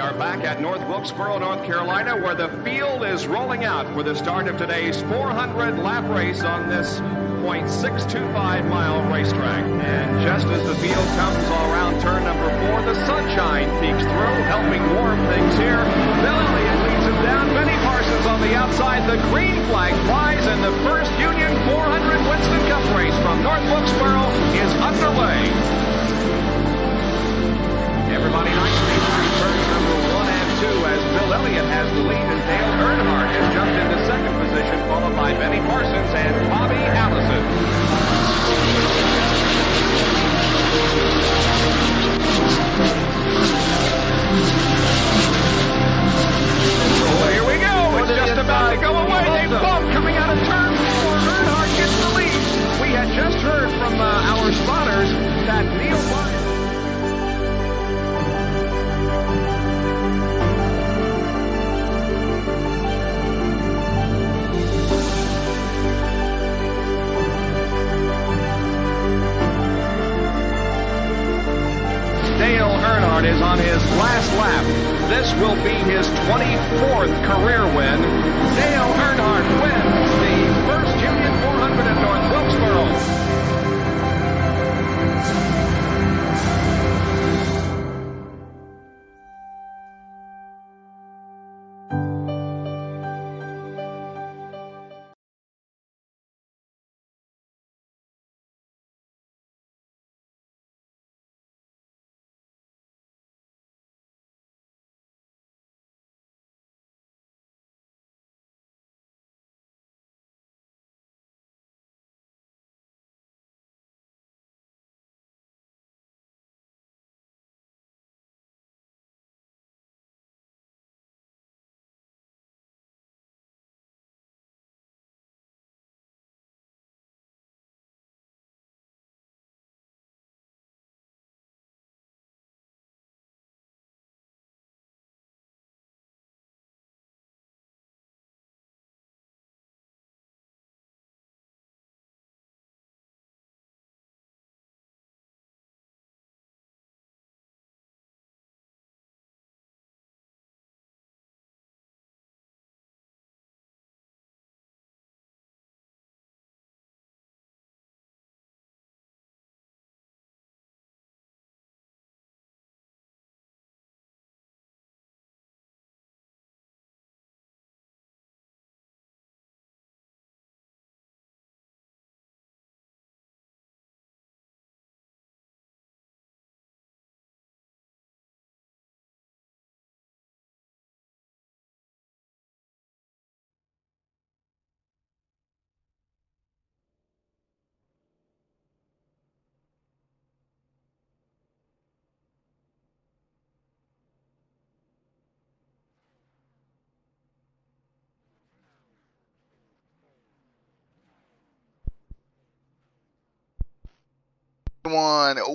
are back at North Wilkesboro, North Carolina, where the field is rolling out for the start of today's 400-lap race on this .625-mile racetrack. And just as the field comes around turn number 4, the sunshine peeks through, helping warm things here. Bill Elliott leads him down. Benny Parsons on the outside. The green flag flies, and the first Union 400 Winston Cup race from North Wilkesboro is underway. Everybody nicely through turns number 1 and 2 as Bill Elliott has the lead and Dale Earnhardt has jumped into second position, followed by Benny Parsons and Bobby Allison. Oh, here we go. It's just about to go away. They both coming out of turn 4. Earnhardt gets the lead. We had just heard from our spotters that Neil Bryan. Dale Earnhardt is on his last lap. This will be his 24th career win. Dale Earnhardt wins the first Union 400 at North Wilkesboro.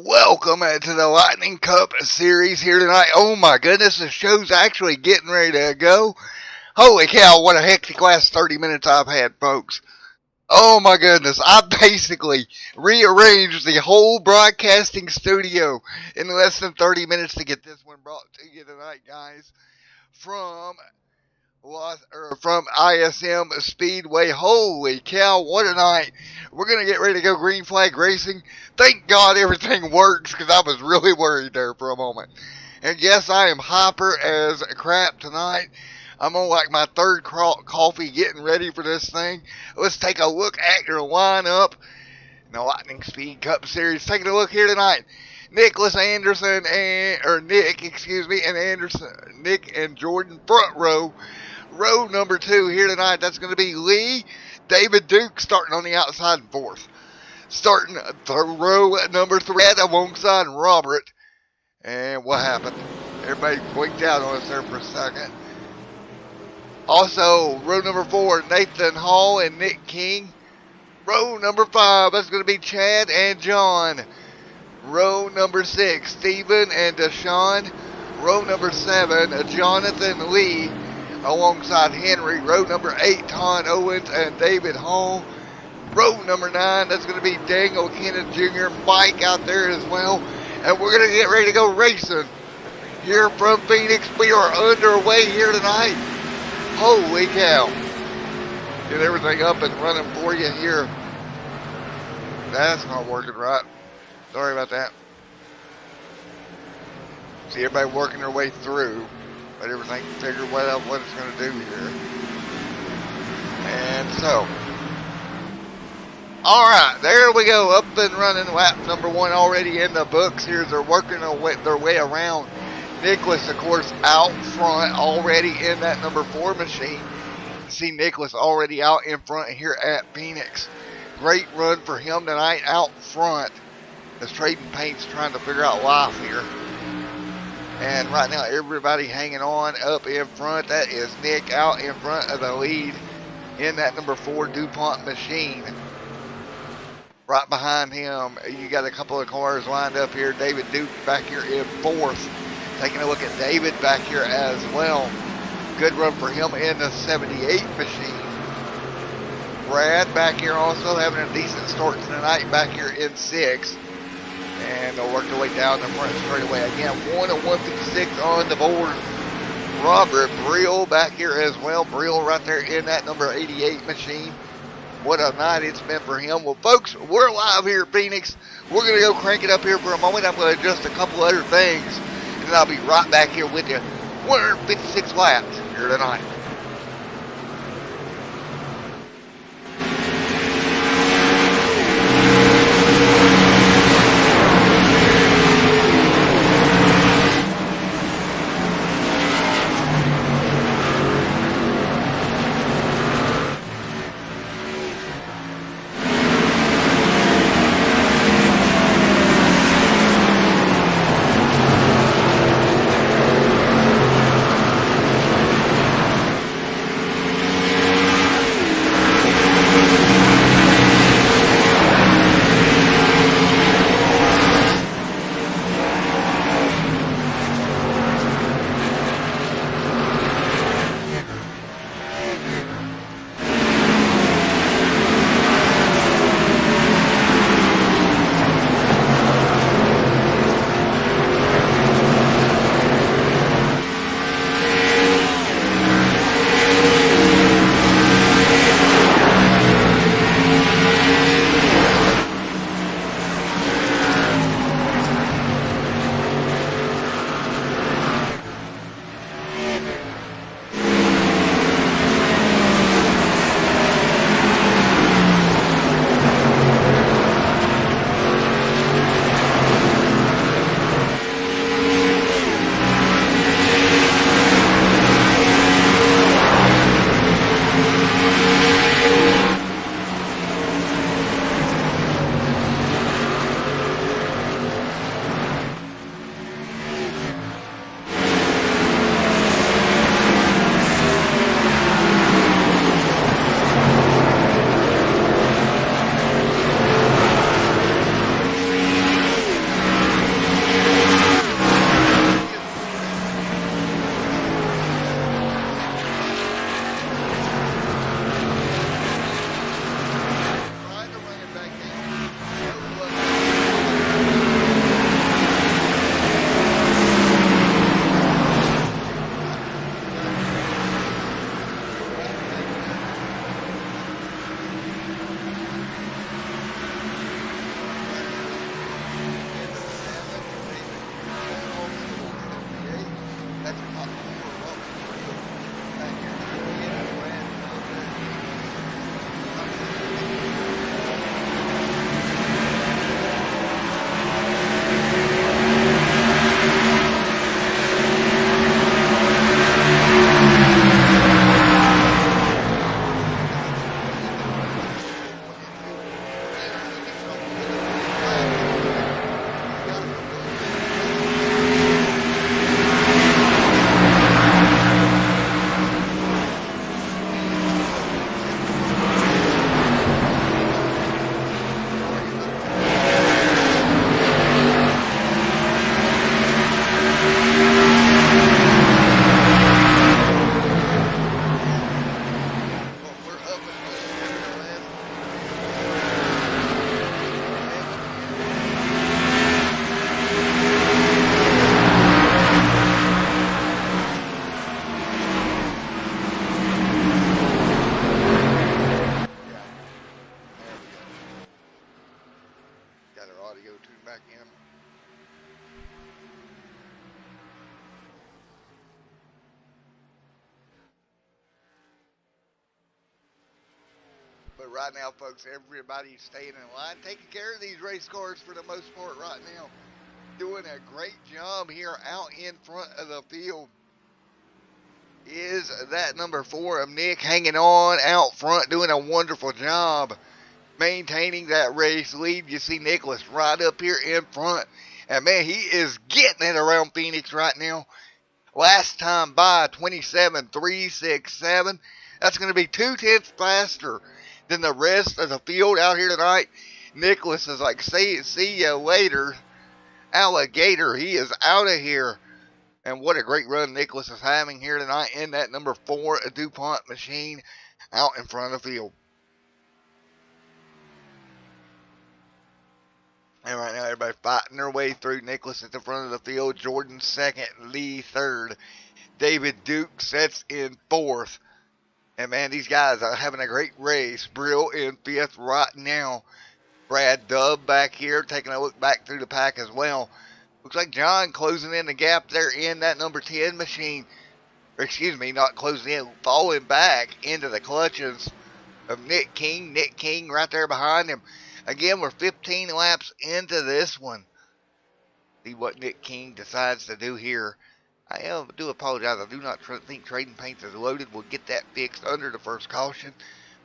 Welcome to the Lightning Cup series here tonight. Oh my goodness, the show's actually getting ready to go. Holy cow, what a hectic last 30 minutes I've had, folks. Oh my goodness, I basically rearranged the whole broadcasting studio in less than 30 minutes to get this one brought to you tonight, guys. From ISM Speedway. Holy cow, what a night. We're going to get ready to go green flag racing. Thank God everything works, because I was really worried there for a moment. And yes, I am hyper as crap tonight. I'm on like my third coffee getting ready for this thing. Let's take a look at your lineup in the Lightning Speed Cup Series. Taking a look here tonight. Nick and Jordan front row. Row number 2 here tonight, that's going to be Lee, David Duke starting on the outside in 4th. Starting row number 3 alongside Robert. And what happened? Everybody blinked out on us there for a second. Also, row number 4, Nathan Hall and Nick King. Row number 5, that's going to be Chad and John. Row number 6, Stephen and Deshaun. Row number 7, Jonathan Lee alongside Henry. Row number 8, Ton Owens and David Hall. Row number 9, that's going to be Daniel Kenneth Jr. Mike out there as well. And we're going to get ready to go racing here from Phoenix. We are underway here tonight. Holy cow. Get everything up and running for you here. That's not working right. Sorry about that. See everybody working their way through. Let everything figure out what it's going to do here. And so, alright, there we go. Up and running. Lap number 1 already in the books here. They're working their way around. Nicholas, of course, out front already in that number 4 machine. You see Nicholas already out in front here at Phoenix. Great run for him tonight out front. As Trading Paint's trying to figure out life here. And right now, everybody hanging on up in front. That is Nick out in front of the lead in that number 4 DuPont machine. Right behind him, you got a couple of cars lined up here. David Duke back here in 4th. Taking a look at David back here as well. Good run for him in the 78 machine. Brad back here also having a decent start tonight back here in 6th. And they'll work their way down the front straightaway. Again, 1 and 156 on the board. Robert Brill back here as well. Brill right there in that number 88 machine. What a night it's been for him. Well, folks, we're live here at Phoenix. We're going to go crank it up here for a moment. I'm going to adjust a couple other things. And then I'll be right back here with you. 156 laps here tonight. But right now, folks, everybody's staying in line, taking care of these race cars for the most part right now. Doing a great job here out in front of the field is that number 4 of Nick, hanging on out front, doing a wonderful job maintaining that race lead. You see Nicholas right up here in front, and man, he is getting it around Phoenix right now. Last time by 27.367. That's going to be 2/10 faster than the rest of the field out here tonight. Nicholas is like, see you later, alligator. He is out of here. And what a great run Nicholas is having here tonight in that number 4 DuPont machine out in front of the field. And right now everybody fighting their way through. Nicholas at the front of the field. Jordan second. Lee third. David Duke sets in fourth. And man, these guys are having a great race. Brill in fifth right now. Brad Dubb back here taking a look back through the pack as well. Looks like John closing in the gap there in that number 10 machine. Or excuse me, not closing in, falling back into the clutches of Nick King. Nick King right there behind him. Again, we're 15 laps into this one. See what Nick King decides to do here. I do apologize. I do not think Trading Paints is loaded. We'll get that fixed under the first caution.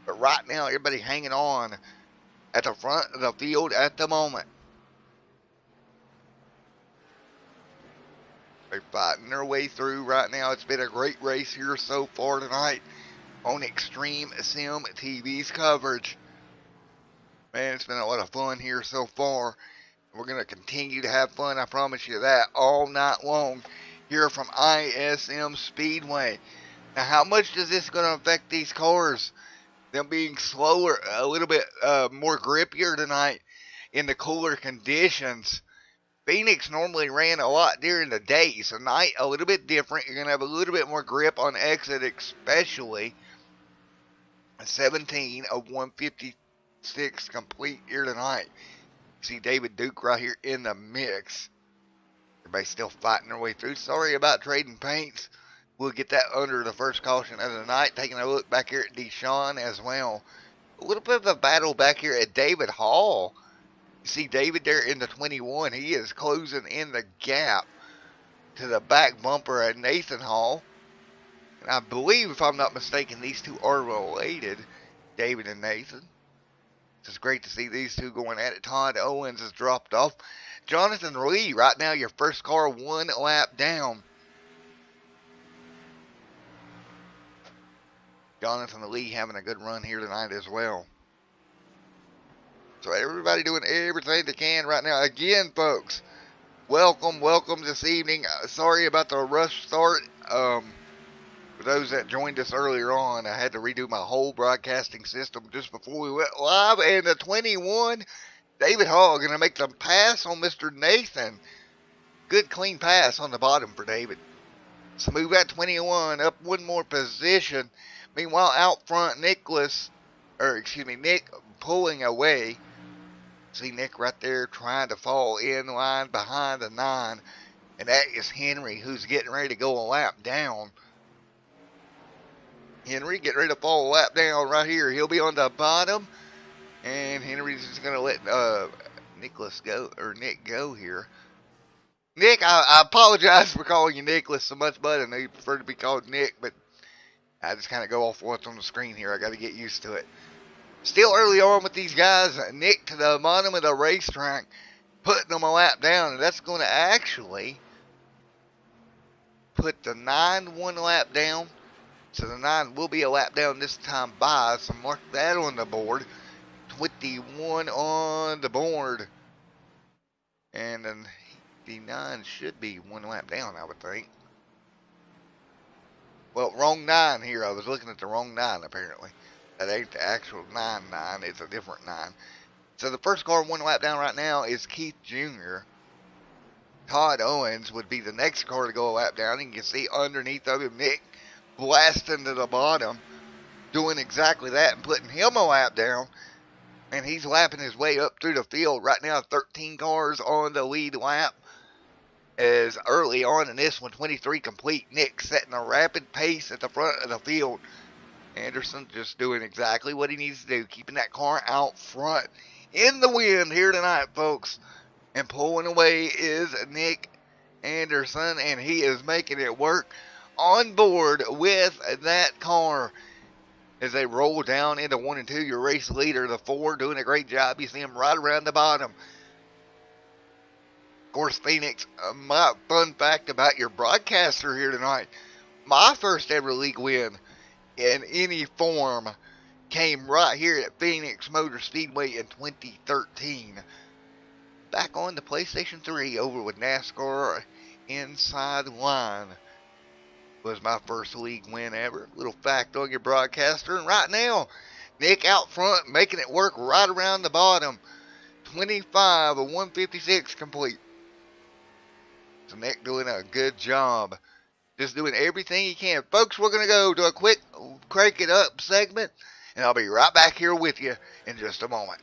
But right now, everybody hanging on at the front of the field at the moment. They're fighting their way through right now. It's been a great race here so far tonight on Extreme Sim TV's coverage. Man, it's been a lot of fun here so far. We're going to continue to have fun, I promise you that, all night long here from ISM Speedway. Now, how much is this going to affect these cars? Them being slower, a little bit more grippier tonight in the cooler conditions. Phoenix normally ran a lot during the day. So tonight, a little bit different. You're going to have a little bit more grip on exit, especially 17 of 156 complete here tonight. See David Duke right here in the mix. Everybody still fighting their way through. Sorry about Trading Paints. We'll get that under the first caution of the night. Taking a look back here at Deshaun as well. A little bit of a battle back here at David Hall. You see David there in the 21. He is closing in the gap to the back bumper at Nathan Hall. And I believe, if I'm not mistaken, these two are related, David and Nathan. It's great to see these two going at it. Todd Owens has dropped off. Jonathan Lee, right now, your first car 1 lap down. Jonathan Lee having a good run here tonight as well. So everybody doing everything they can right now. Again, folks, welcome this evening. Sorry about the rush start. For those that joined us earlier on, I had to redo my whole broadcasting system just before we went live. And the 21, David Hall, going to make the pass on Mr. Nathan. Good clean pass on the bottom for David. So move that 21 up one more position. Meanwhile, out front, Nick pulling away. See Nick right there trying to fall in line behind the 9. And that is Henry, who's getting ready to go a lap down. Henry getting ready to fall a lap down right here. He'll be on the bottom. And Henry's just going to let Nick go here. Nick, I apologize for calling you Nicholas so much, bud. I know you prefer to be called Nick, but I just kind of go off what's on the screen here. I got to get used to it. Still early on with these guys. Nick to the bottom of the racetrack, putting them a lap down. And that's going to actually put the 9 1 lap down. So the 9 will be a lap down this time by. So mark that on the board. 21 on the board. And then the 9 should be 1 lap down, I would think. Well, wrong 9 here. I was looking at the wrong 9 apparently. That ain't the actual 9-9. It's a different 9. So the first car 1 lap down right now is Keith Jr. Todd Owens would be the next car to go a lap down. And you can see underneath of him Nick blasting to the bottom. Doing exactly that and putting him a lap down. And he's lapping his way up through the field. Right now, 13 cars on the lead lap. As early on in this one, 23 complete. Nick setting a rapid pace at the front of the field. Anderson just doing exactly what he needs to do, keeping that car out front in the wind here tonight, folks. And pulling away is Nick Anderson, and he is making it work on board with that car as they roll down into 1 and 2. Your race leader, the 4, doing a great job. You see him right around the bottom. Of course, Phoenix, my fun fact about your broadcaster here tonight, my first ever league win in any form came right here at Phoenix Motor Speedway in 2013. Back on the PlayStation 3 over with NASCAR Inside Line was my first league win ever. Little fact on your broadcaster. And right now, Nick out front making it work right around the bottom. 25 of 156 complete. So Nick doing a good job. Just doing everything he can. Folks, we're going to go to a quick crank it up segment. And I'll be right back here with you in just a moment.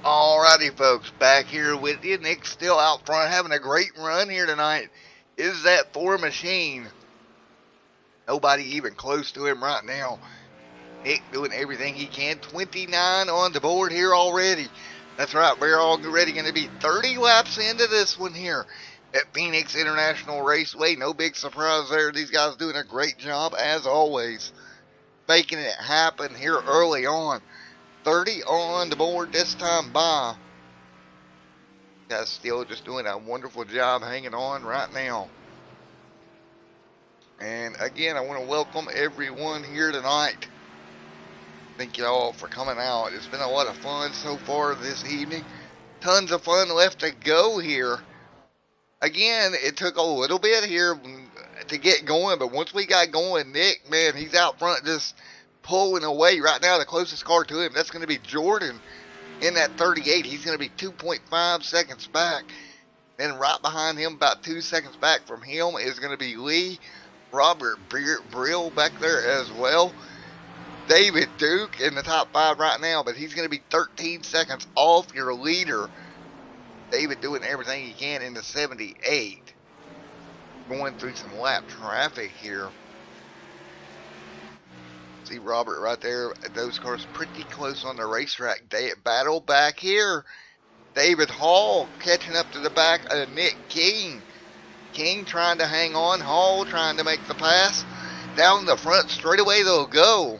Alrighty, folks, back here with you. Nick's still out front having a great run here tonight. Is that 4 machine? Nobody even close to him right now. Nick doing everything he can. 29 on the board here already. That's right, we're already going to be 30 laps into this one here at Phoenix International Raceway. No big surprise there. These guys doing a great job as always, making it happen here early on. 30 on the board this time by. Guys still just doing a wonderful job hanging on right now. And again, I want to welcome everyone here tonight. Thank you all for coming out. It's been a lot of fun so far this evening. Tons of fun left to go here. Again, it took a little bit here to get going, but once we got going, Nick, man, he's out front just pulling away. Right now, the closest car to him, that's going to be Jordan in that 38. He's going to be 2.5 seconds back. Then right behind him, about 2 seconds back from him, is going to be Lee. Robert Brill back there as well. David Duke in the top 5 right now, but he's going to be 13 seconds off your leader. David doing everything he can in the 78. Going through some lap traffic here. See Robert right there. Those cars pretty close on the racetrack. Battle back here. David Hall catching up to the back of Nick King. King trying to hang on. Hall trying to make the pass. Down the front straightaway they'll go.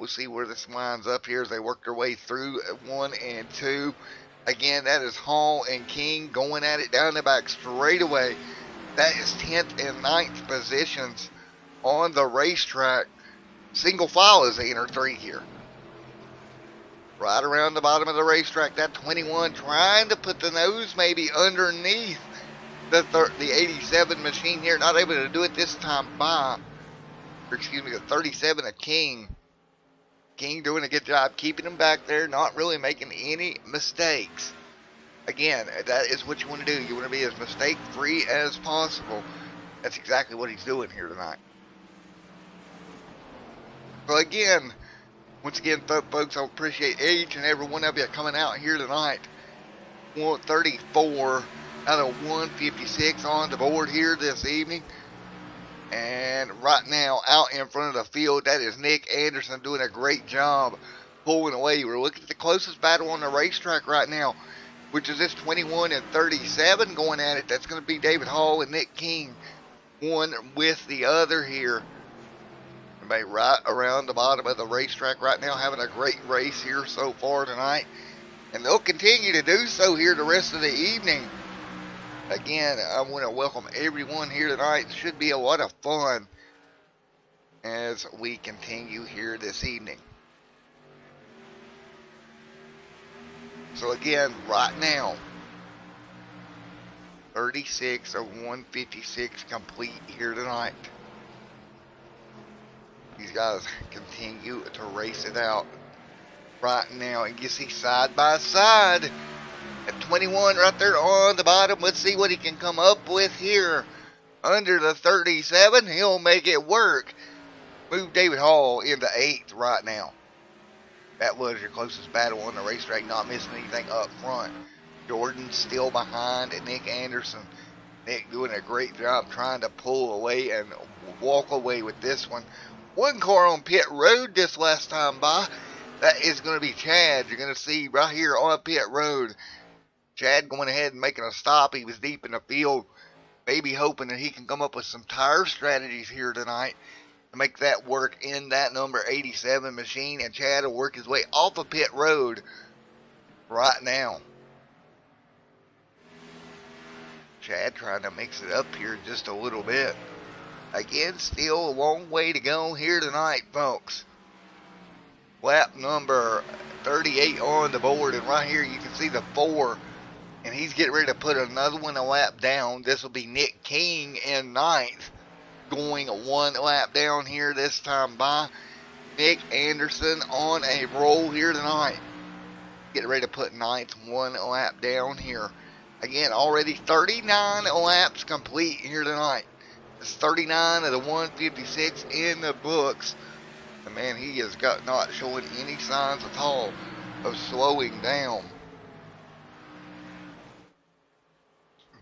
We'll see where this lines up here as they work their way through 1 and 2. Again, that is Hall and King going at it down the back straightaway. That is 10th and 9th positions on the racetrack. Single file is the inner 3 here. Right around the bottom of the racetrack, that 21 trying to put the nose maybe underneath the 87 machine here, not able to do it this time by, or excuse me, the 37 of King. King doing a good job keeping him back there, not really making any mistakes. Again, that is what you want to do. You want to be as mistake-free as possible. That's exactly what he's doing here tonight. So again, once again, folks, I appreciate each and every one of you coming out here tonight. 134 out of 156 on the board here this evening. And right now, out in front of the field, that is Nick Anderson doing a great job pulling away. We're looking at the closest battle on the racetrack right now, which is this 21 and 37 going at it. That's going to be David Hall and Nick King, one with the other here. Everybody right around the bottom of the racetrack right now, having a great race here so far tonight. And they'll continue to do so here the rest of the evening. Again, I want to welcome everyone here tonight. It should be a lot of fun as we continue here this evening. So again, right now, 36 of 156 complete here tonight. These guys continue to race it out right now. And you see side by side at 21 right there on the bottom. Let's see what he can come up with here. Under the 37, he'll make it work. Move David Hall into 8th right now. That was your closest battle on the racetrack, not missing anything up front. Jordan still behind Nick Anderson. Nick doing a great job trying to pull away and walk away with this one. One car on pit road this last time by. That is going to be Chad. You're going to see right here on pit road. Chad going ahead and making a stop. He was deep in the field. Maybe hoping that he can come up with some tire strategies here tonight to make that work in that number 87 machine. And Chad will work his way off of pit road right now. Chad trying to mix it up here just a little bit. Again, still a long way to go here tonight, folks. Lap number 38 on the board, and right here you can see the 4, and he's getting ready to put another one a lap down. This will be Nick King in 9th, going one lap down here this time by. Nick Anderson on a roll here tonight, getting ready to put 9th, one lap down here. Again, already 39 laps complete here tonight. It's 39 of the 156 in the books. And man, he has got not showing any signs at all of slowing down.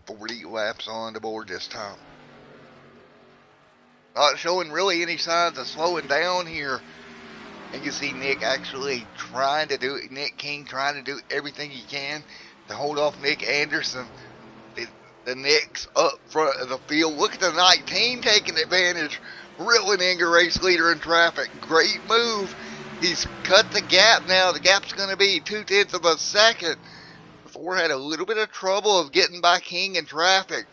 40 laps on the board this time. Not showing really any signs of slowing down here. And you see Nick actually trying to do it. Nick King trying to do everything he can to hold off Nick Anderson. The Knicks up front of the field. Look at the 19 taking advantage. Reeling in your race leader in traffic. Great move. He's cut the gap now. The gap's going to be 2/10 of a second. Before had a little bit of trouble of getting by King in traffic.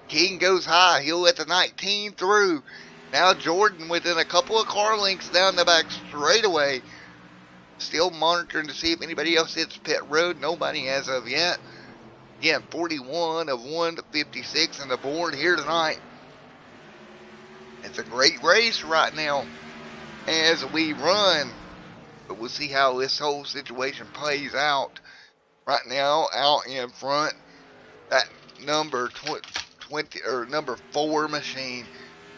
King goes high. He'll let the 19 through. Now Jordan within a couple of car lengths down the back straightaway. Still monitoring to see if anybody else hits pit road. Nobody as of yet. Again, 41 of 156 on the board here tonight. It's a great race right now as we run. But we'll see how this whole situation plays out. Right now, out in front, that number 20 or number 4 machine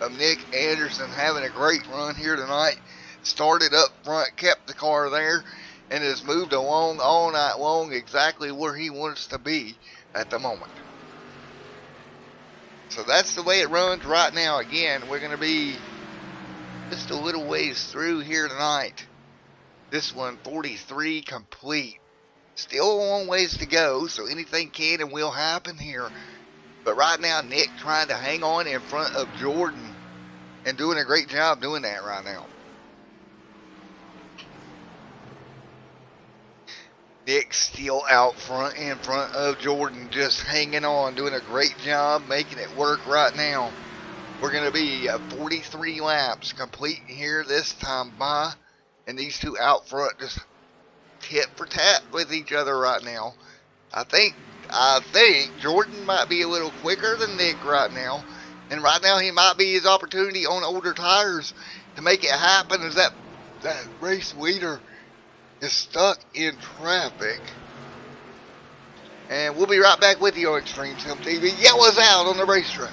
of Nick Anderson having a great run here tonight. Started up front, kept the car there, and has moved along all night long exactly where he wants to be at the moment. So that's the way it runs right now. Again, we're going to be just a little ways through here tonight. This one, 43 complete. Still a long ways to go, so anything can and will happen here. But right now, Nick trying to hang on in front of Jordan and doing a great job doing that right now. Nick still out front in front of Jordan, just hanging on, doing a great job making it work right now. We're going to be 43 laps complete here this time by, and these two out front just tit for tat with each other right now. I think Jordan might be a little quicker than Nick right now. And right now he might be his opportunity on older tires to make it happen, as that race leader is stuck in traffic. And we'll be right back with you on Extreme Sim TV. Yell us out on the racetrack.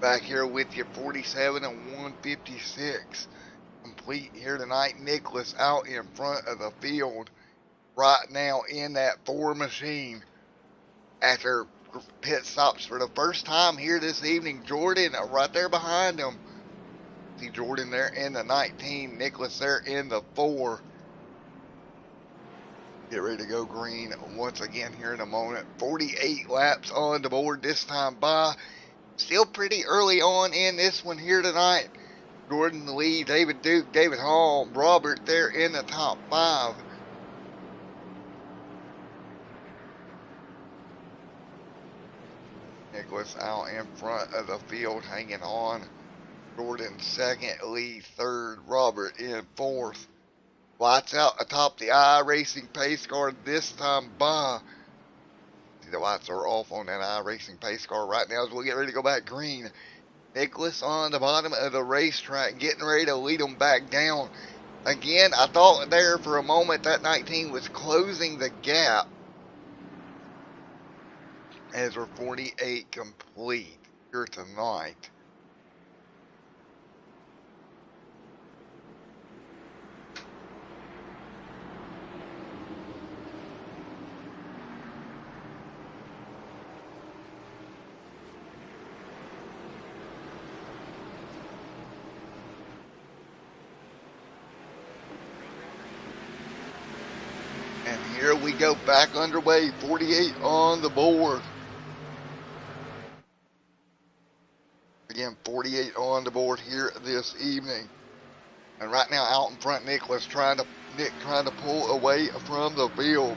Back here with you, 47 and 156. Complete here tonight. Nicholas out in front of the field right now in that 4 machine after pit stops for the first time here this evening. Jordan right there behind him. See Jordan there in the 19, Nicholas there in the 4. Get ready to go green once again here in a moment. 48 laps on the board this time by. Still pretty early on in this one here tonight. Jordan the lead, David Duke, David Hall, Robert there in the top 5. Nicholas out in front of the field hanging on. Jordan second, Lee third, Robert in 4th. Lights out atop the iRacing pace car this time by. The lights are off on that iRacing pace car right now as we get ready to go back green. Nicholas on the bottom of the racetrack getting ready to lead them back down. Again, I thought there for a moment that 19 was closing the gap as we're 48 complete here tonight. Here we go back underway, 48 on the board. Again, 48 on the board here this evening. And right now out in front, Nicholas trying to pull away from the field.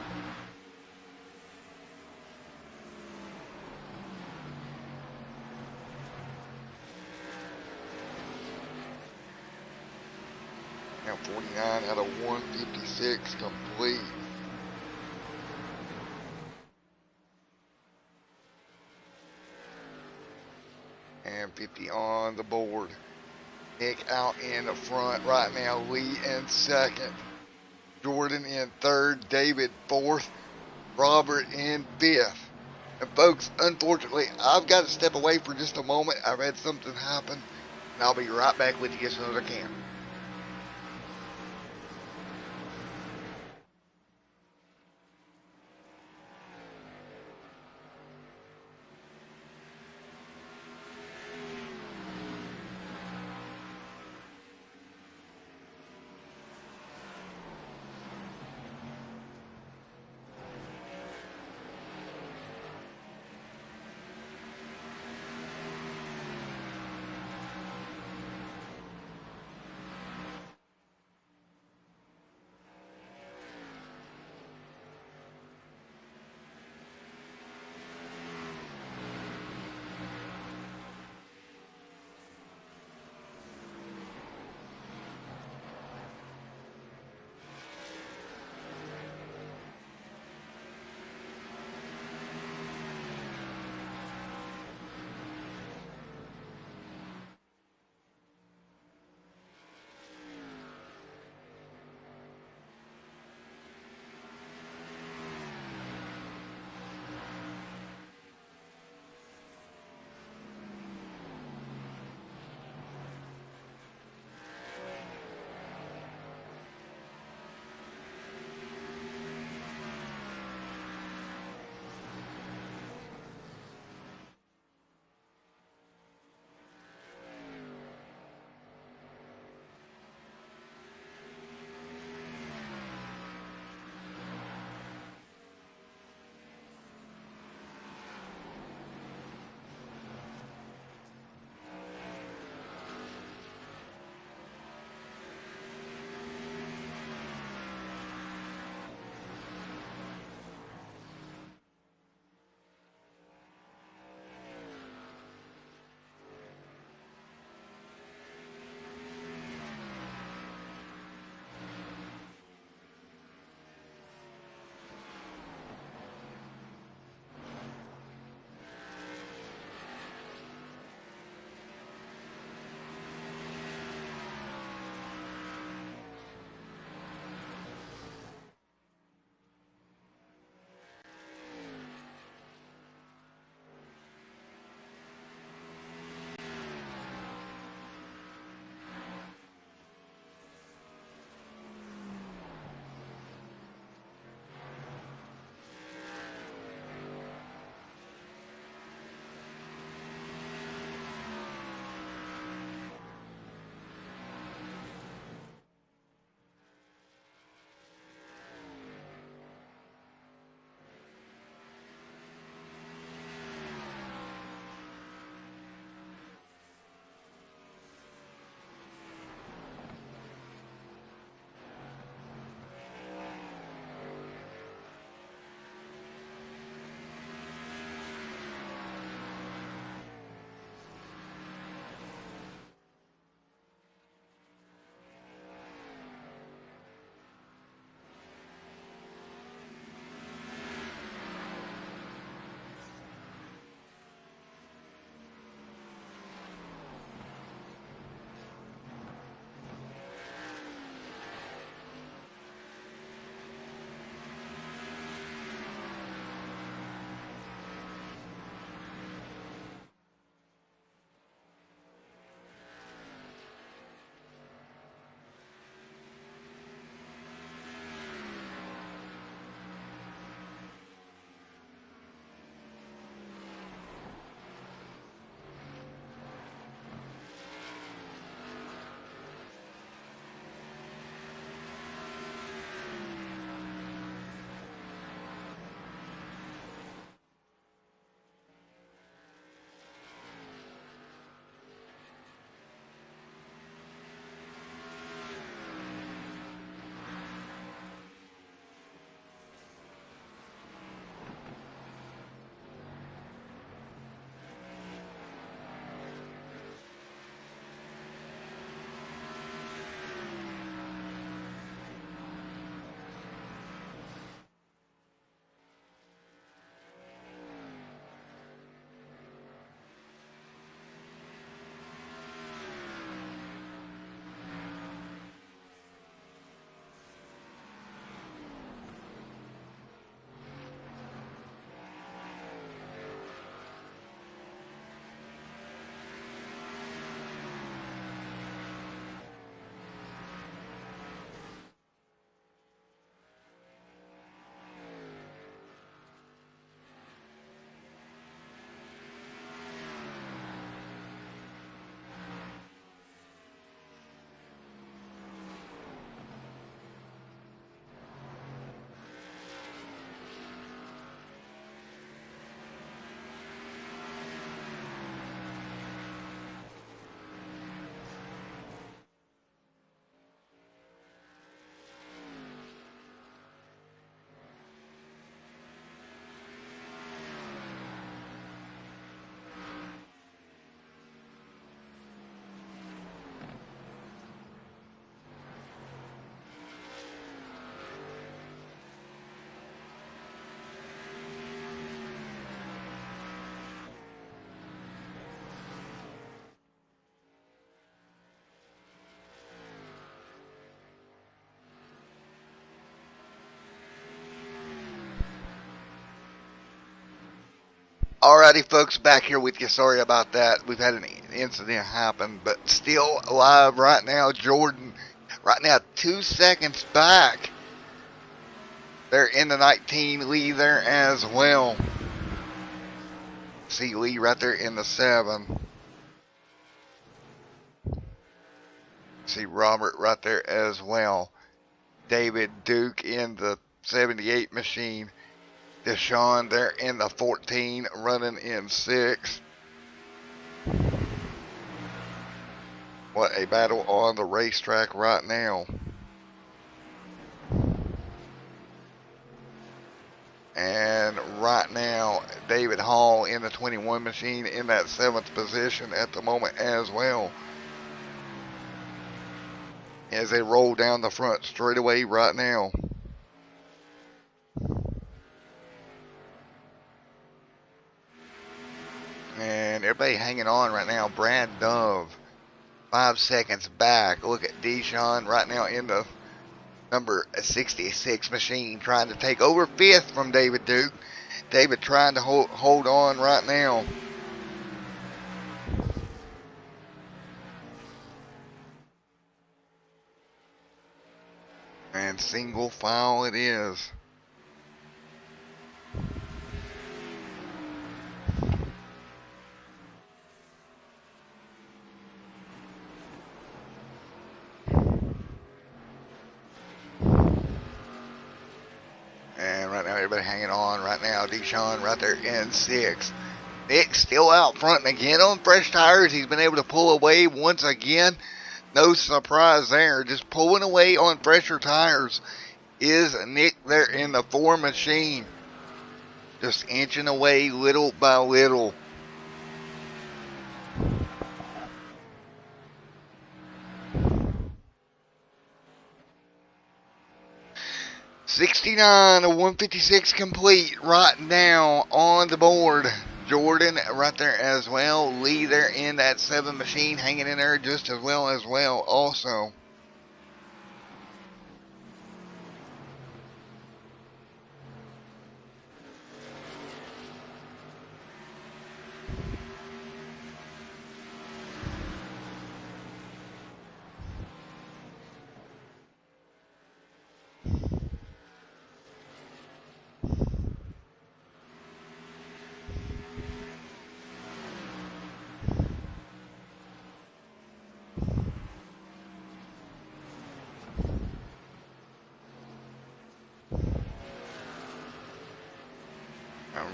Now 49 out of 156 complete. And 50 on the board. Nick out in the front right now. Lee in second. Jordan in third. David fourth. Robert in fifth. And folks, unfortunately, I've got to step away for just a moment. I've had something happen. And I'll be right back with you as soon as I can. Alrighty, folks, back here with you. Sorry about that. We've had an incident happen, but still alive right now. Jordan, right now, 2 seconds back. They're in the 19. Lee there as well. See Lee right there in the 7. See Robert right there as well. David Duke in the 78 machine. Deshaun there in the 14, running in 6. What a battle on the racetrack right now. And right now, David Hall in the 21 machine in that 7th position at the moment as well. As they roll down the front straightaway right now. And everybody hanging on right now. Brad Dove, 5 seconds back. Look at Deshaun right now in the number 66 machine, trying to take over 5th from David Duke. David trying to hold on right now. And single file it is. And right now, everybody hanging on right now. Deshaun right there in 6. Nick still out front and again on fresh tires. He's been able to pull away once again. No surprise there. Just pulling away on fresher tires is Nick there in the 4 machine. Just inching away little by little. '69 to 156 complete right now on the board. Jordan right there as well. Lee there in that 7 machine, hanging in there just as well also.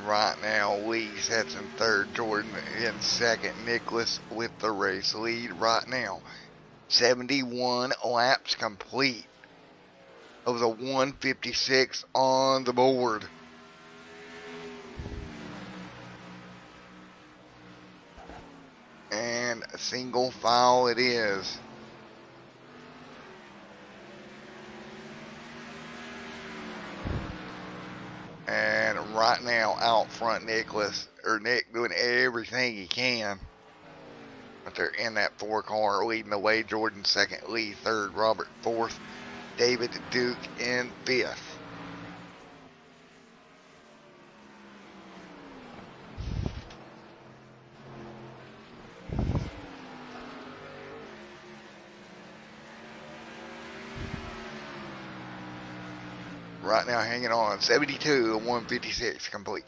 Right now, Lee sets in 3rd, Jordan in 2nd, Nicholas with the race lead right now. 71 laps complete of the 156 on the board. And a single file it is. And right now, out front, Nick doing everything he can. But they're in that 4 car, leading the way. Jordan 2nd, Lee 3rd, Robert 4th, David Duke in 5th. Right now, hanging on. 72 to 156 complete.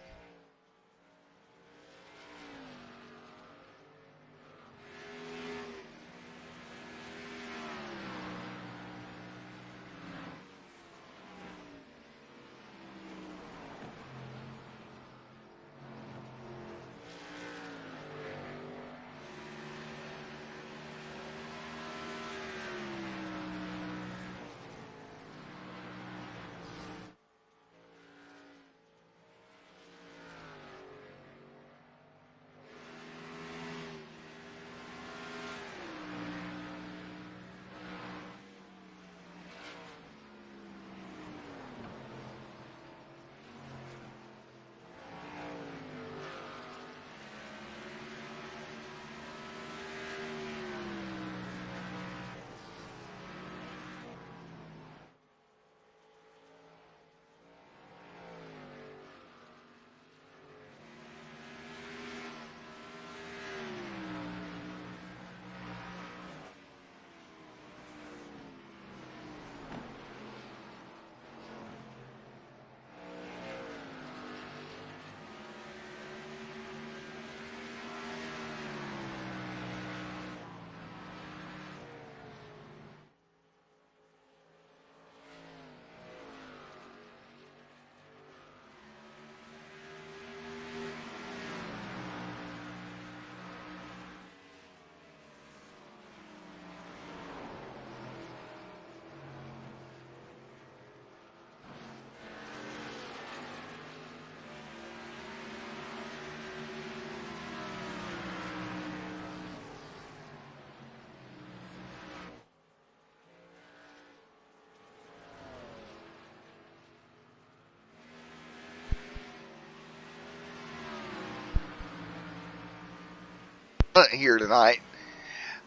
here tonight.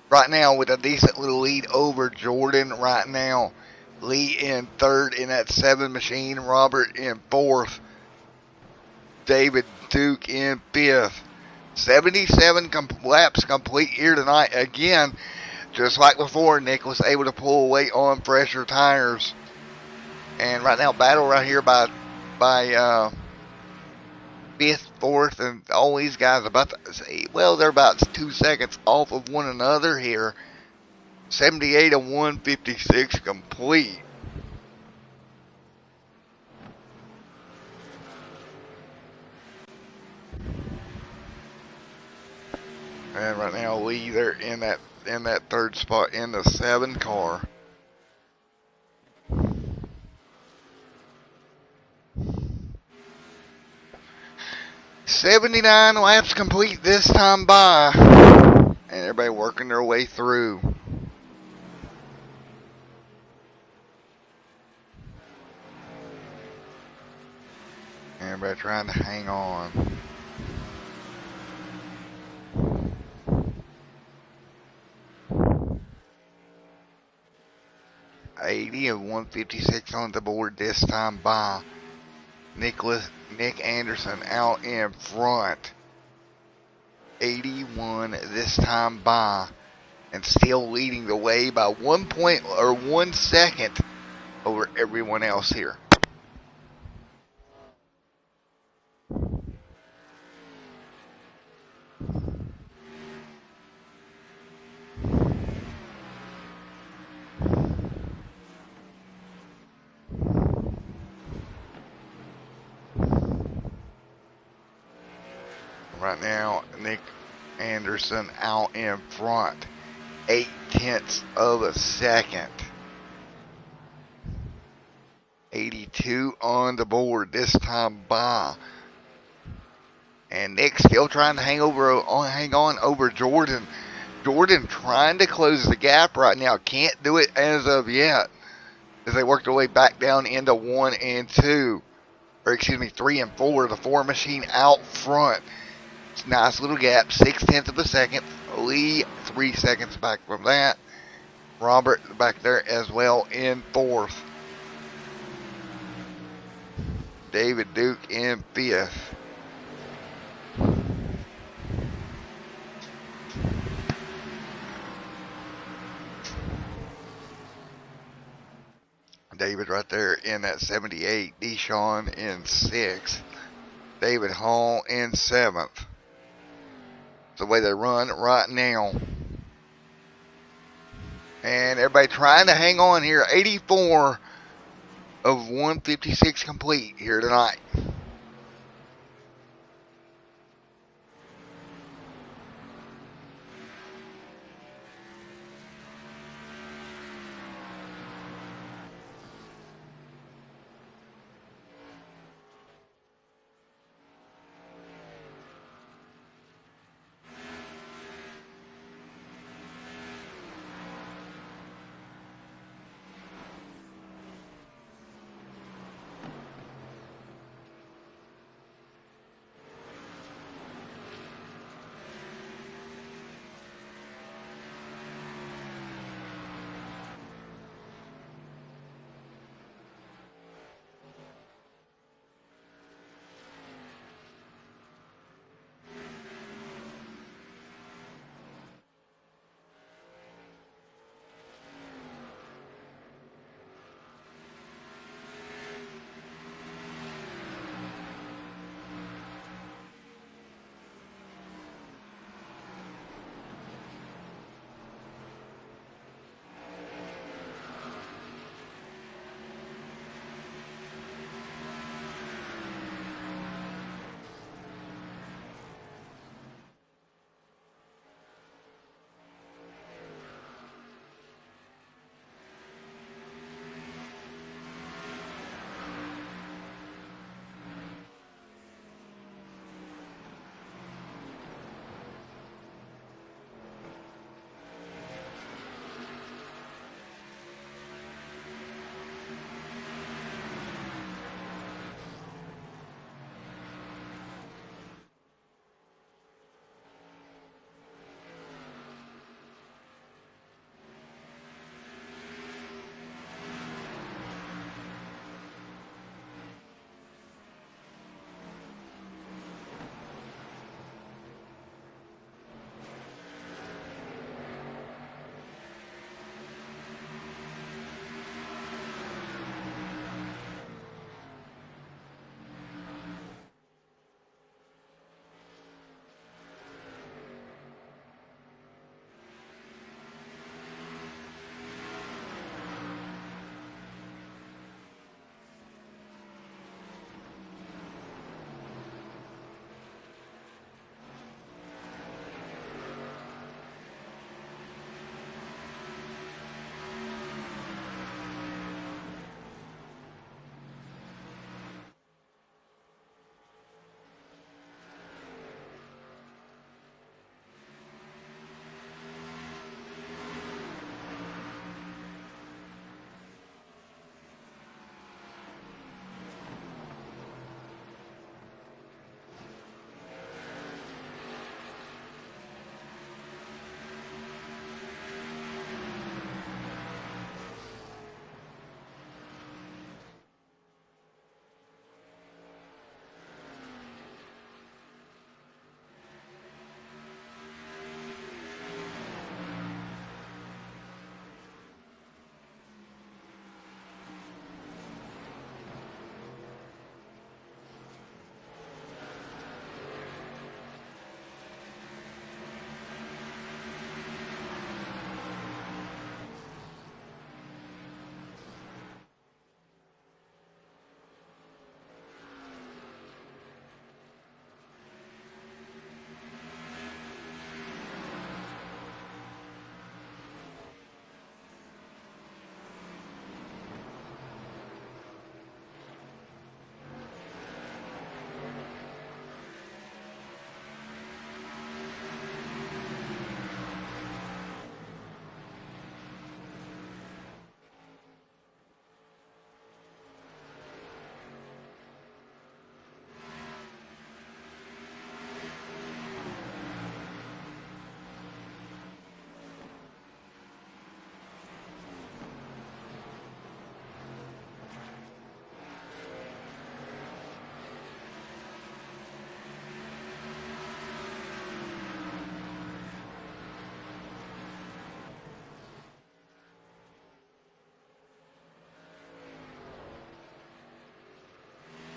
Right now with a decent little lead over Jordan right now. Lee in third in that 7 machine. Robert in fourth. David Duke in fifth. 77 laps complete here tonight. Again, just like before, Nick was able to pull away on fresher tires. And right now, battle right here by fifth, fourth, and all these guys about to say, well, they're about 2 seconds off of one another here. 78 and 156 complete. And right now, Lee, they're in that third spot in the 7 car. "79 laps complete this time by," and everybody working their way through. Everybody trying to hang on. "80 and 156 on the board this time by. Nick Anderson out in front. 81 this time by, and still leading the way by 1 second over everyone else here. Right now, Nick Anderson out in front, 0.8 of a second. 82 on the board this time by, and Nick still trying to hang on over Jordan. Jordan trying to close the gap right now, can't do it as of yet, as they work their way back down into 1 and 2, or excuse me, 3 and 4. The 4 machine out front. Nice little gap, 0.6 of a second. Lee 3 seconds back from that. Robert back there as well in fourth. David Duke in fifth. David right there in that 78. Deshaun in sixth. David Hall in seventh. The way they run right now. And everybody trying to hang on here. 84 of 156 complete here tonight.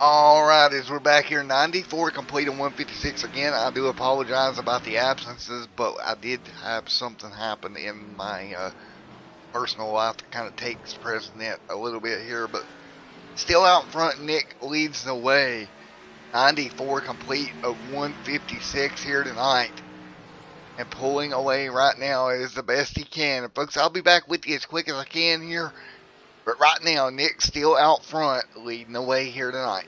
Alright, as we're back here, 94 complete and 156 again. I do apologize about the absences, but I did have something happen in my personal life that kind of takes precedent a little bit here, but still out in front, Nick leads the way. 94 complete of 156 here tonight. And pulling away right now is the best he can. And folks, I'll be back with you as quick as I can here. But right now, Nick's still out front, leading the way here tonight.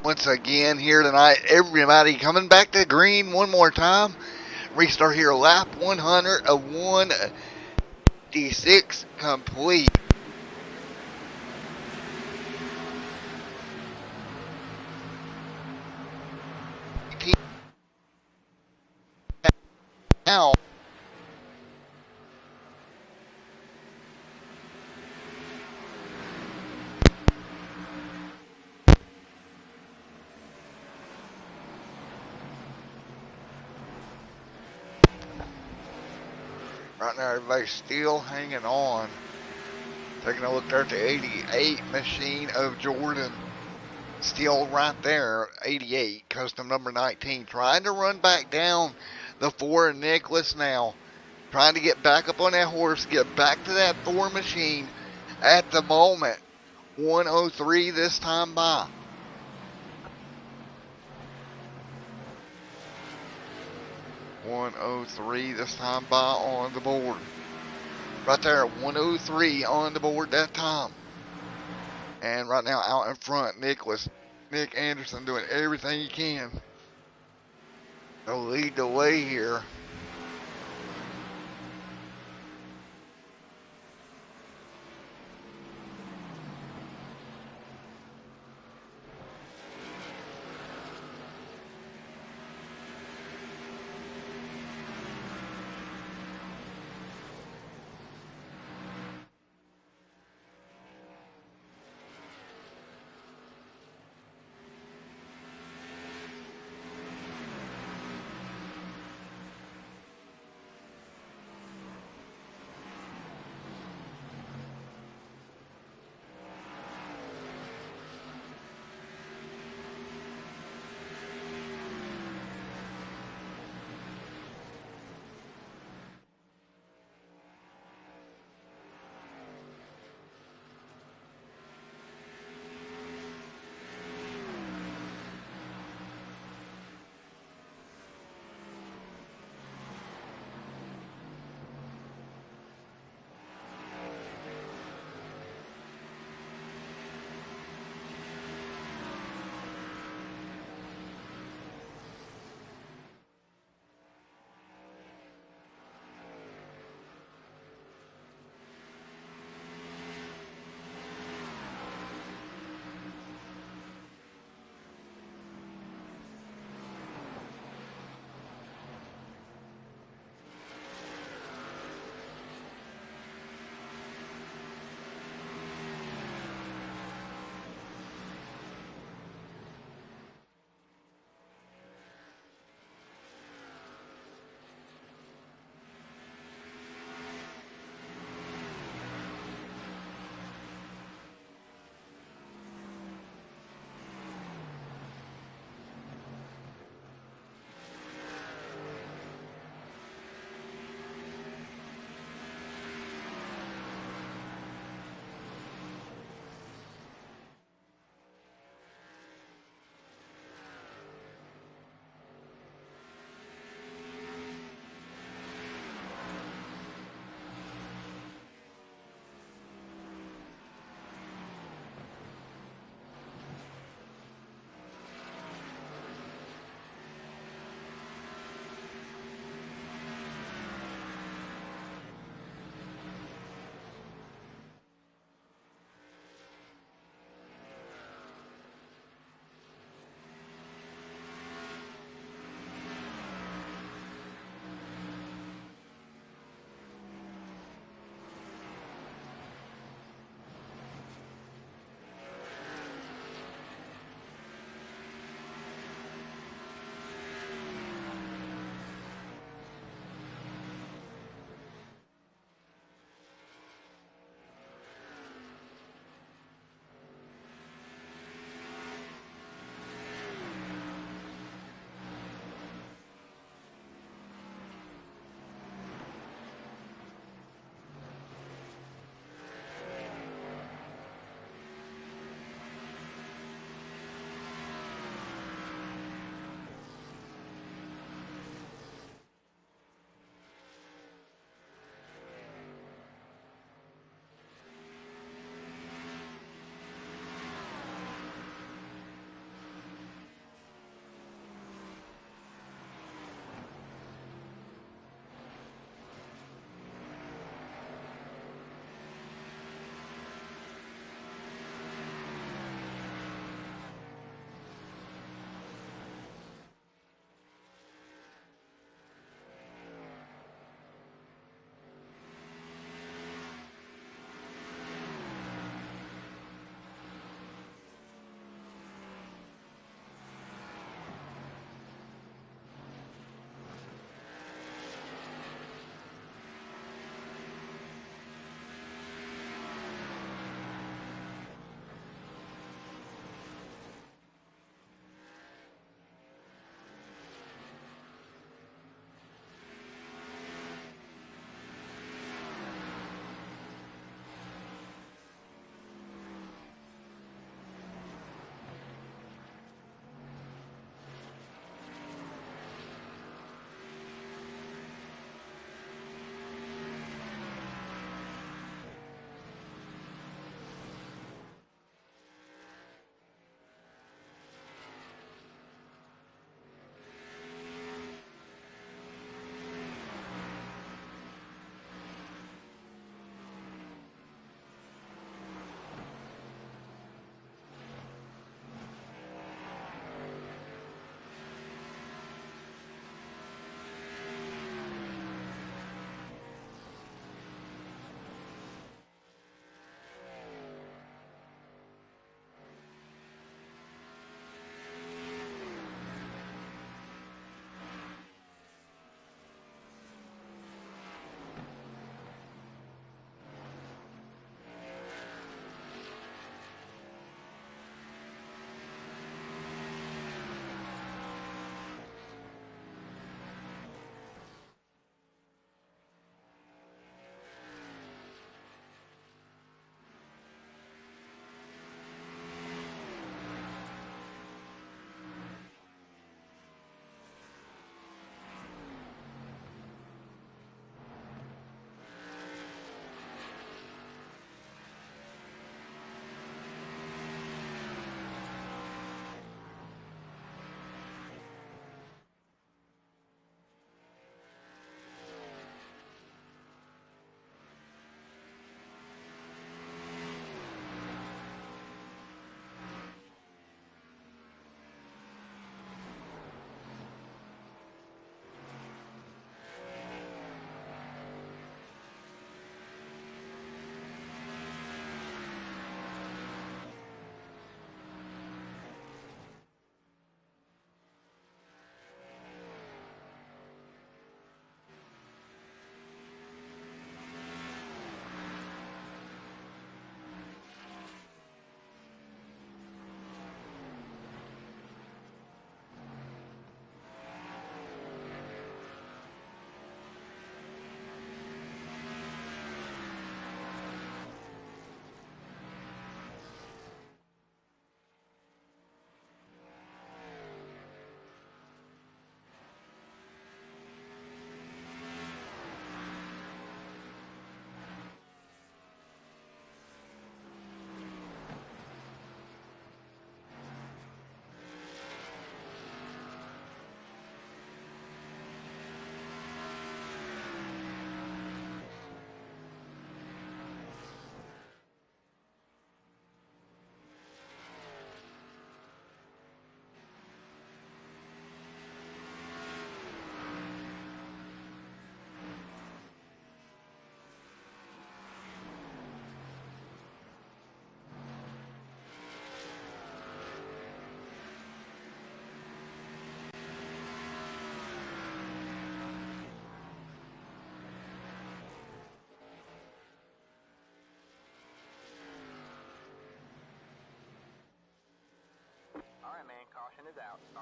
once again here tonight. Everybody coming back to green one more time. Restart here, lap 100 of 156 complete. Now, right now everybody's still hanging on. Taking a look there at the 88 machine of Jordan. Still right there, 88, custom number 19. Trying to run back down the 4 Nicholas now. Trying to get back up on that horse, get back to that 4 machine. At the moment, 103 this time by. .103 this time by on the board. Right there, 103 on the board that time. And right now out in front, Nick Anderson doing everything he can to lead the way here.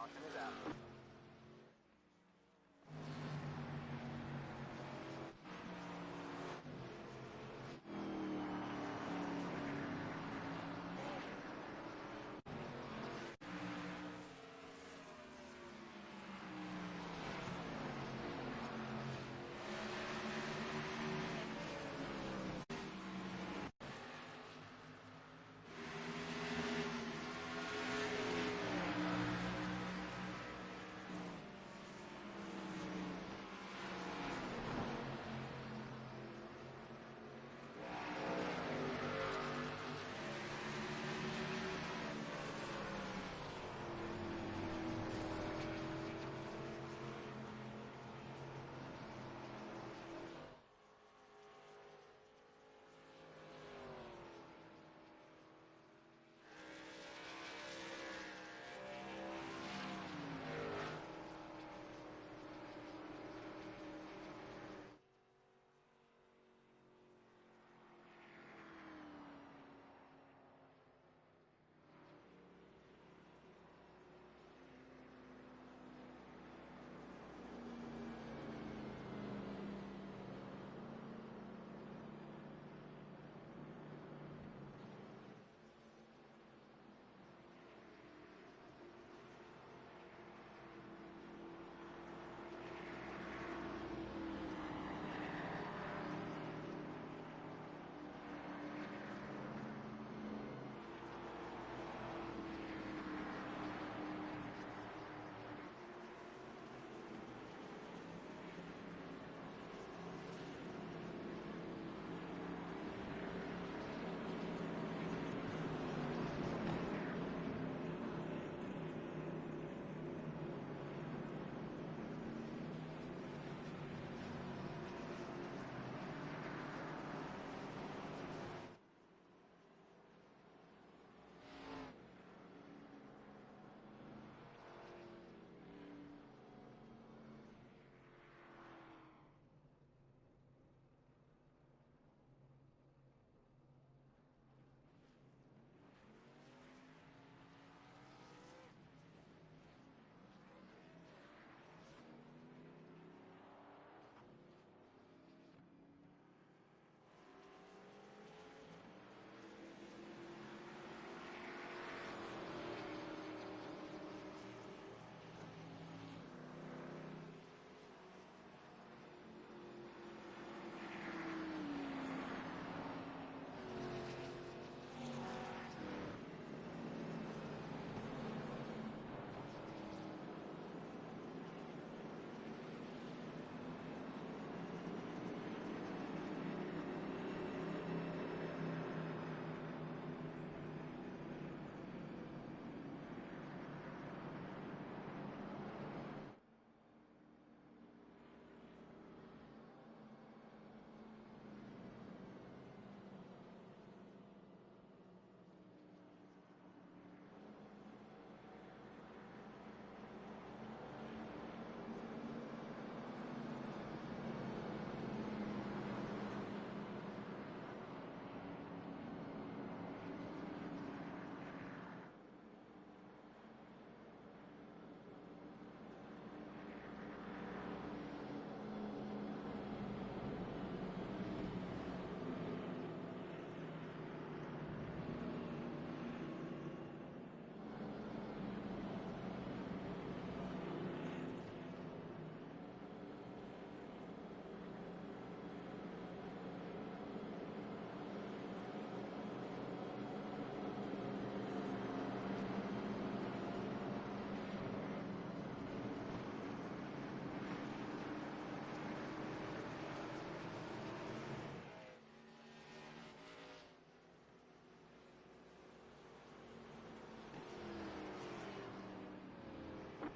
Caution is out.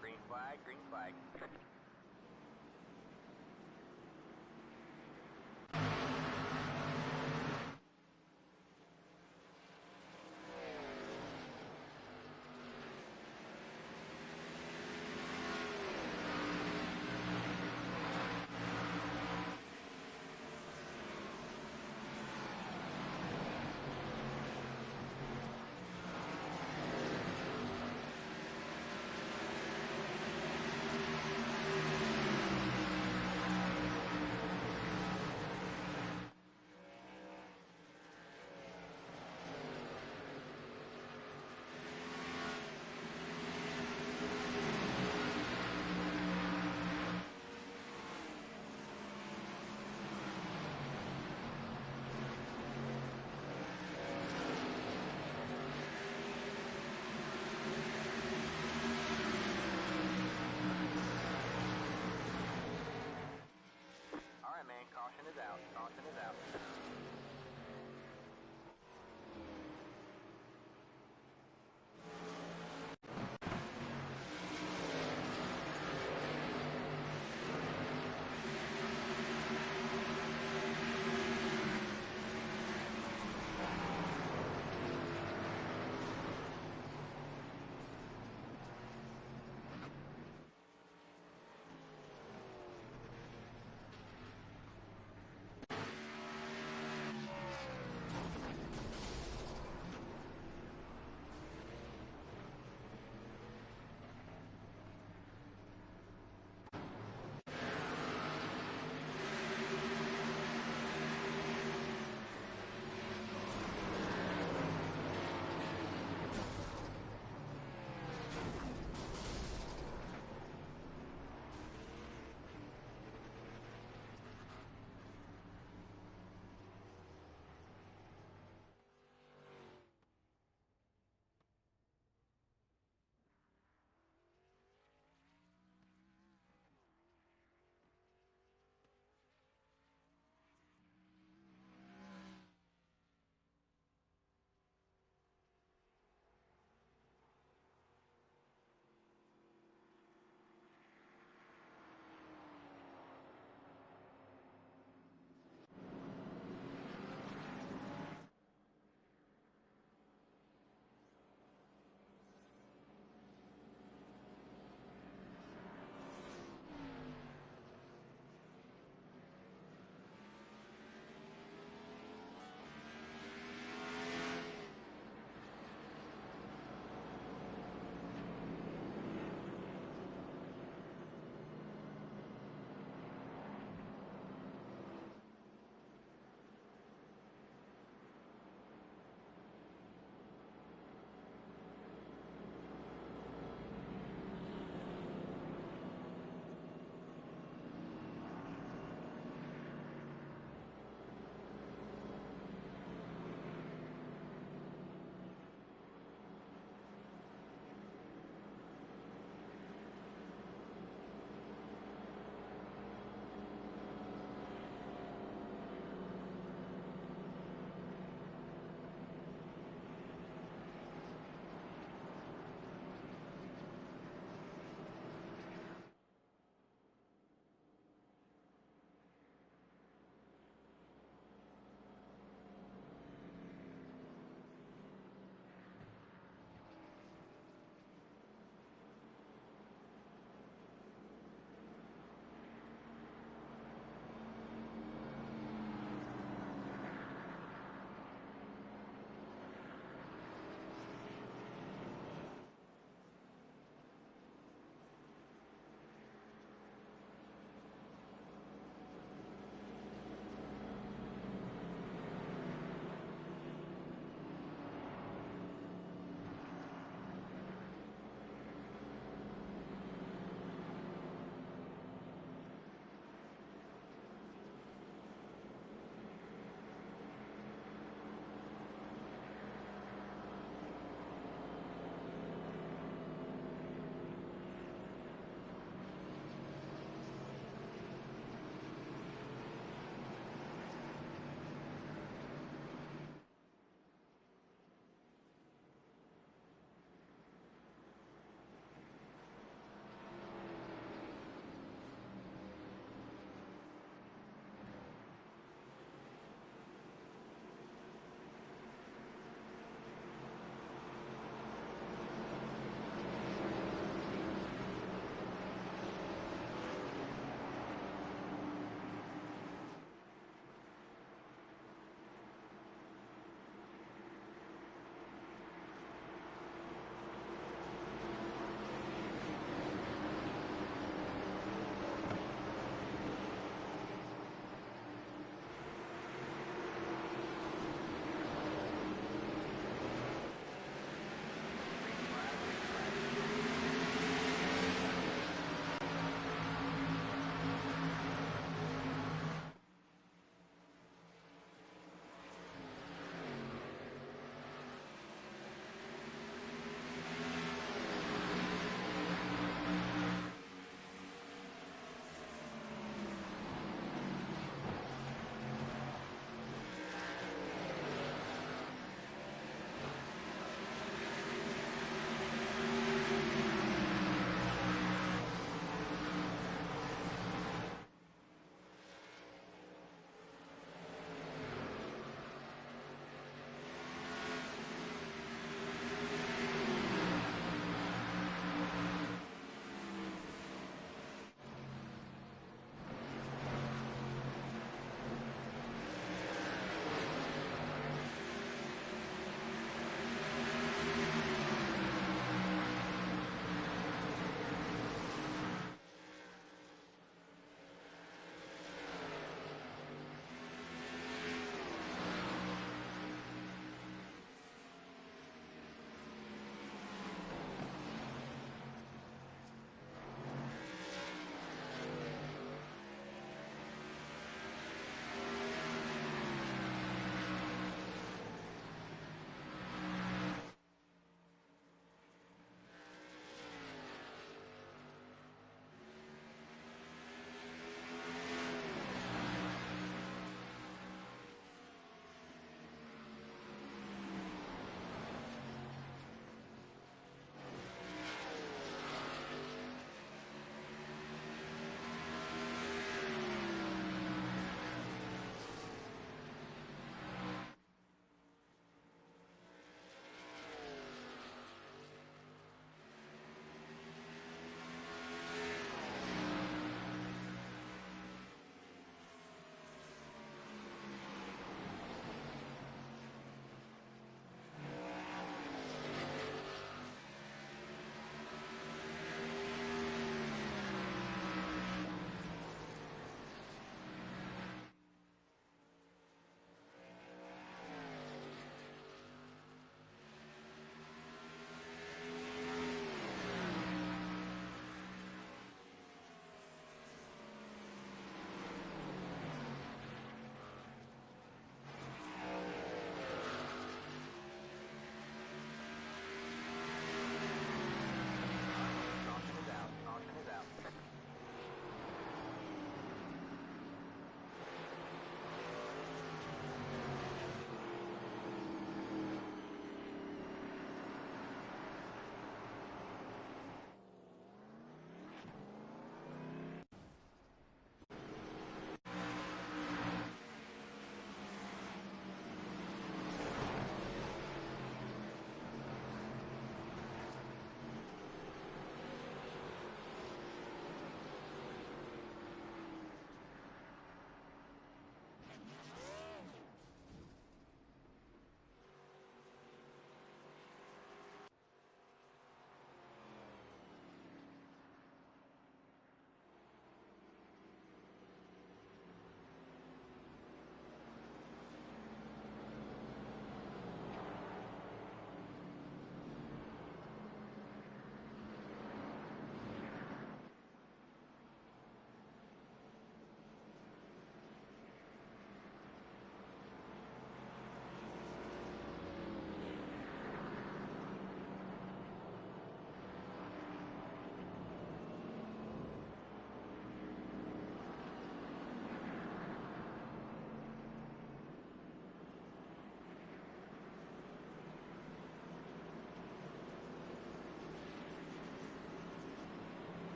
Green flag, green flag.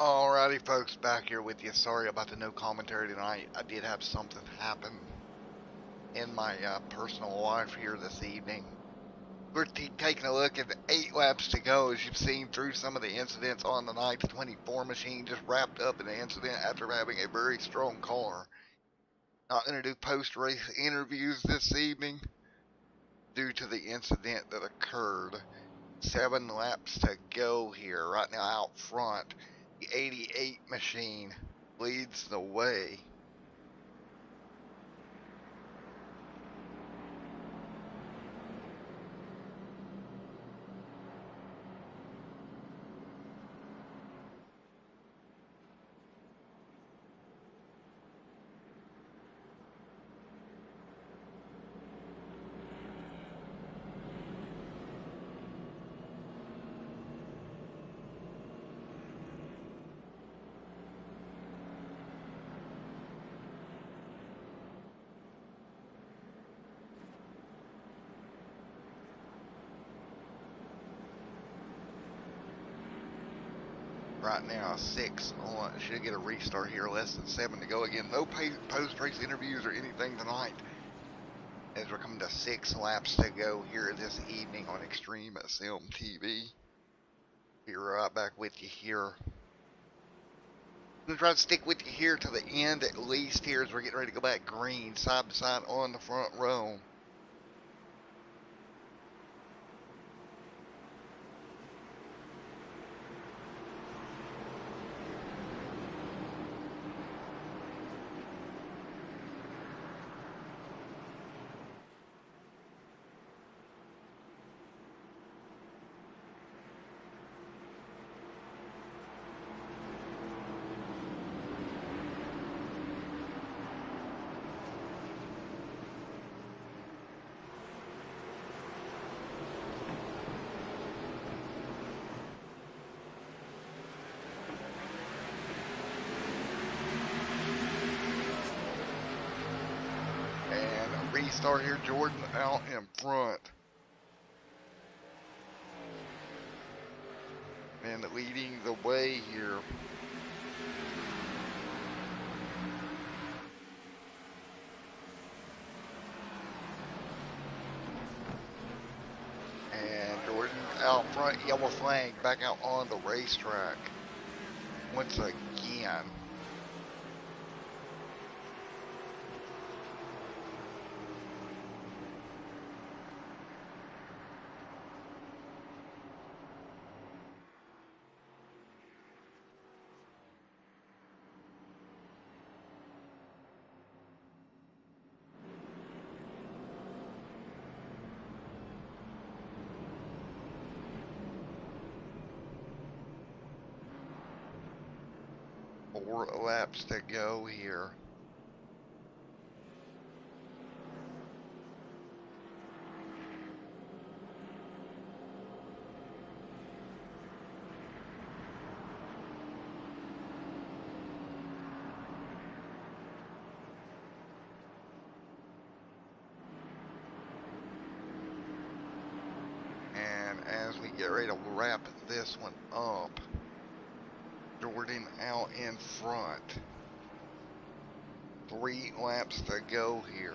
Alrighty, folks, back here with you. Sorry about the no commentary tonight. I did have something happen in my personal life here this evening. We're taking a look at the 8 laps to go. As you've seen through some of the incidents on the night, the 24 machine just wrapped up in an incident after having a very strong car. Not going to do post-race interviews this evening due to the incident that occurred. 7 laps to go here. Right now out front, the 88 machine leads the way. Right now, 6 on. Should get a restart here. Less than 7 to go. Again, no post-race interviews or anything tonight, as we're coming to 6 laps to go here this evening on Extreme SM TV. Be right back with you here. I'm going to try to stick with you here to the end at least here as we're getting ready to go back green, side by side on the front row. Restart here, Jordan out in front. And leading the way here. And Jordan out front, yellow flag, back out on the racetrack once again. Four laps to go here. And as we get ready to wrap this one up, Jordan out in front. 3 laps to go here.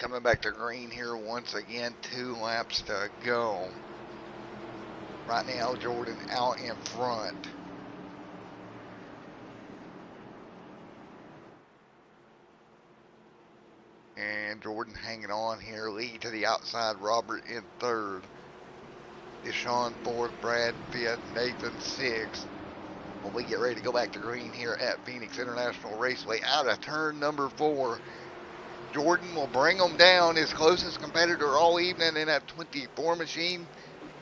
Coming back to green here once again. 2 laps to go. Right now, Jordan out in front. And Jordan hanging on here. Lead to the outside. Robert in third. Deshaun fourth. Brad fifth. Nathan sixth. When we get ready to go back to green here at Phoenix International Raceway, out of turn number 4, Jordan will bring them down. His closest competitor all evening in that 24 machine,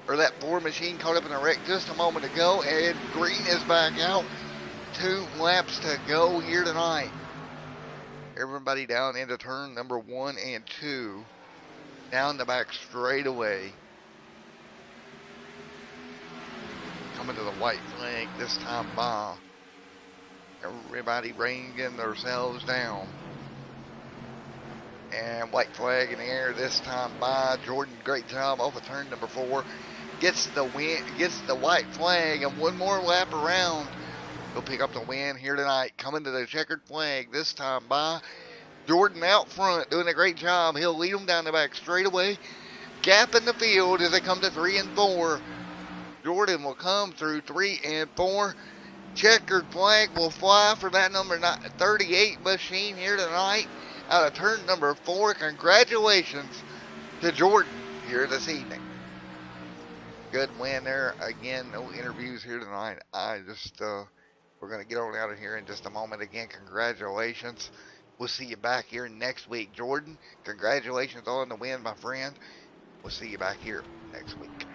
or that 4 machine caught up in a wreck just a moment ago, and green is back out. 2 laps to go here tonight. Everybody down into turn number 1 and 2. Down the back straightaway. Coming to the white flag this time by. Everybody bringing themselves down. And white flag in the air this time by. Jordan, great job off of turn number 4. Gets the win, gets the white flag, and one more lap around. He'll pick up the win here tonight. Coming to the checkered flag this time by. Jordan out front, doing a great job. He'll lead them down the back straightaway. Gap in the field as they come to 3 and 4. Jordan will come through 3 and 4. Checkered flag will fly for that number 38 machine here tonight. Out of turn number 4. Congratulations to Jordan here this evening. Good win there. Again, no interviews here tonight. We're going to get on out of here in just a moment. Again, congratulations. We'll see you back here next week. Jordan, congratulations on the win, my friend. We'll see you back here next week.